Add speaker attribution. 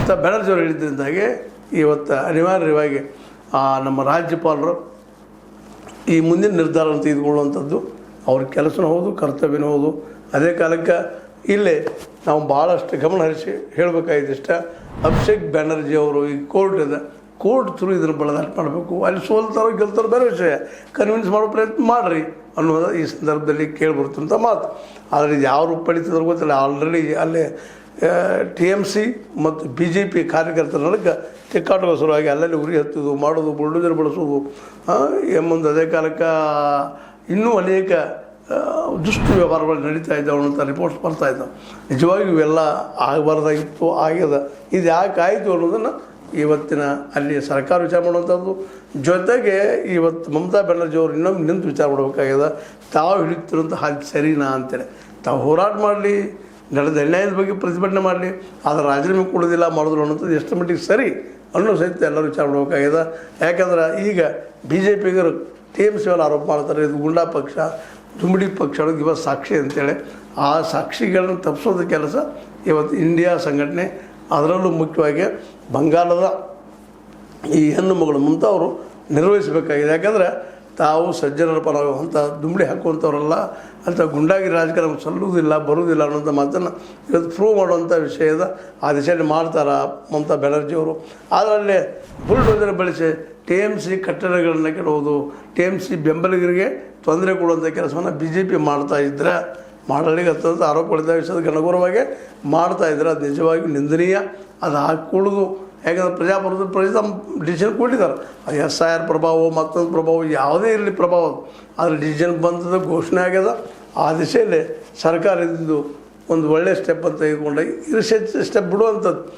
Speaker 1: ಮಮತಾ ಬ್ಯಾನರ್ಜಿ ಅವರು ಹೇಳಿದ್ದರಿಂದಾಗೆ ಇವತ್ತು ಅನಿವಾರ್ಯವಾಗಿ ನಮ್ಮ ರಾಜ್ಯಪಾಲರು ಈ ಮುಂದಿನ ನಿರ್ಧಾರವನ್ನು ತೆಗೆದುಕೊಳ್ಳುವಂಥದ್ದು ಅವ್ರ ಕೆಲಸನೂ ಹೌದು, ಕರ್ತವ್ಯನೂ ಹೌದು. ಅದೇ ಕಾಲಕ್ಕೆ ಇಲ್ಲೇ ನಾವು ಭಾಳಷ್ಟು ಗಮನ ಹರಿಸಿ ಹೇಳಬೇಕಾಗಿದ್ದು ಇಷ್ಟ, ಅಭಿಷೇಕ್ ಬ್ಯಾನರ್ಜಿ ಅವರು ಈ ಕೋರ್ಟ್ ಥ್ರೂ ಇದನ್ನು ಬಳದಾಟ ಮಾಡಬೇಕು. ಅಲ್ಲಿ ಸೋಲ್ತಾರೋ ಗೆಲ್ತಾರೋ ಬೇರೆ ವಿಷಯ, ಕನ್ವಿನ್ಸ್ ಮಾಡೋ ಪ್ರಯತ್ನ ಮಾಡಿರಿ ಅನ್ನೋದು ಈ ಸಂದರ್ಭದಲ್ಲಿ ಕೇಳಿಬರ್ತಂಥ ಮಾತು. ಆದರೆ ಇದು ಯಾವ ರೂಪ ಪಡಿತಿದ್ರು ಗೊತ್ತಿಲ್ಲ. ಆಲ್ರೆಡಿ ಅಲ್ಲೇ TMC ಮತ್ತು BJP ಕಾರ್ಯಕರ್ತರ ನಡುವೆ ತಿಕ್ಕಾಟುವ ಶುರುವಾಗಿ ಅಲ್ಲಲ್ಲಿ ಉರಿ ಹತ್ತೋದು, ಮಾಡೋದು, ಬುಲ್ಡೋಜರ್ ಬಳಸೋದು ಎಂಬುದು. ಅದೇ ಕಾಲಕ್ಕೆ ಇನ್ನೂ ಅನೇಕ ದುಷ್ಟ ವ್ಯವಹಾರಗಳು ನಡೀತಾ ಇದ್ದಾವೆ ಅನ್ನೋಂಥ ರಿಪೋರ್ಟ್ಸ್ ಬರ್ತಾಯಿದ್ದಾವೆ. ನಿಜವಾಗಿ ಇವೆಲ್ಲ ಆಗಬಾರ್ದಾಗಿತ್ತು, ಆಗ್ಯದ. ಇದು ಯಾಕೆ ಆಯಿತು ಅನ್ನೋದನ್ನು ಇವತ್ತಿನ ಅಲ್ಲಿ ಸರ್ಕಾರ ವಿಚಾರ ಮಾಡುವಂಥದ್ದು. ಜೊತೆಗೆ ಇವತ್ತು ಮಮತಾ ಬ್ಯಾನರ್ಜಿ ಅವರು ಇನ್ನೊಮ್ಮೆ ನಿಂತು ವಿಚಾರ ಮಾಡಬೇಕಾಗ್ಯದ. ತಾವು ಹಿಡಿತಿರೋಂಥ ಹಾಗೆ ಸರಿನಾ ಅಂತೇಳಿ ತಾವು ಹೋರಾಟ ಮಾಡಲಿ, ನಡೆದ ಅನ್ಯಾಯದ ಬಗ್ಗೆ ಪ್ರತಿಭಟನೆ ಮಾಡಲಿ, ಆದರೆ ರಾಜೀನಾಮೆ ಕೊಡೋದಿಲ್ಲ ಮಾಡೋದಿಲ್ಲ ಅನ್ನೋಂಥದ್ದು ಎಷ್ಟು ಮಟ್ಟಿಗೆ ಸರಿ ಅನ್ನೋ ಸಹಿತ ಎಲ್ಲರೂ ವಿಚಾರ ಮಾಡಬೇಕಾಗ್ಯದ. ಯಾಕಂದ್ರೆ ಈಗ BJPಗರು TMC ಮೇಲೆ ಆರೋಪ ಮಾಡ್ತಾರೆ, ಇದು ಗುಂಡಾ ಪಕ್ಷ, ದುಂಬಿಡಿ ಪಕ್ಷ ಅನ್ನೋದು ಇವತ್ತು ಸಾಕ್ಷಿ ಅಂತೇಳಿ. ಆ ಸಾಕ್ಷಿಗಳನ್ನು ತಪ್ಪಿಸೋದ ಕೆಲಸ ಇವತ್ತು ಇಂಡಿಯಾ ಸಂಘಟನೆ, ಅದರಲ್ಲೂ ಮುಖ್ಯವಾಗಿ ಬಂಗಾಲದ ಈ ಹೆಣ್ಣು ಮಗಳು ಮಮತಾ ಅವರು ನಿರ್ವಹಿಸಬೇಕಾಗಿದೆ. ಯಾಕಂದರೆ ತಾವು ಸಜ್ಜನರ ಪರ ಅಂತ ದುಂಬಡಿ ಹಾಕುವಂಥವ್ರಲ್ಲ, ಅಂತ ಗುಂಡಾಗಿ ರಾಜಕಾರಣ ಸಲ್ಲುವುದಿಲ್ಲ, ಬರುವುದಿಲ್ಲ ಅನ್ನೋಂಥ ಮಾತನ್ನು ಇವತ್ತು ಪ್ರೂವ್ ಮಾಡುವಂಥ ವಿಷಯದ ಆ ದಿಶೆಯಲ್ಲಿ ಮಾಡ್ತಾರೆ ಮಮತಾ ಬ್ಯಾನರ್ಜಿಯವರು. ಅದರಲ್ಲೇ ಬುಲ್ಡೋಜರ್ ಬಳಸಿ TMC ಕಟ್ಟಡಗಳನ್ನ ಕೆಡುವುದು, TMC ಬೆಂಬಲಿಗರಿಗೆ ತೊಂದರೆ ಕೊಡುವಂಥ ಕೆಲಸವನ್ನು BJP ಮಾಡ್ತಾಯಿದ್ರೆ, ಮಾಡಲಿಕ್ಕೆ ಆರೋಪಗಳಿದ್ದ ವಿಷಯದ ಗಣಗೌರವಾಗಿ ಮಾಡ್ತಾಯಿದ್ರೆ ಅದು ನಿಜವಾಗಿಯೂ ನಿಂದನೀಯ. ಅದು ಹಾಕೂಡುದು. ಯಾಕಂದರೆ ಪ್ರಜಾ ತಮ್ಮ ಡಿಸಿಷನ್ ಕೊಟ್ಟಿದ್ದಾರೆ. ಅದು SIR ಪ್ರಭಾವ, ಮತ್ತೊಂದು ಪ್ರಭಾವ, ಯಾವುದೇ ಇರಲಿ ಪ್ರಭಾವ, ಆದರೆ ಡಿಸಿಷನ್ ಬಂದದ ಘೋಷಣೆ ಆಗ್ಯದ. ಆ ದಿಶೆಯಲ್ಲಿ ಸರ್ಕಾರ ಇದ್ದು ಒಂದು ಒಳ್ಳೆಯ ಸ್ಟೆಪ್ ಅಂತ ತೆಗೆದುಕೊಂಡ ಇದು ಸ್ಟೆಪ್ ಬಿಡುವಂಥದ್ದು.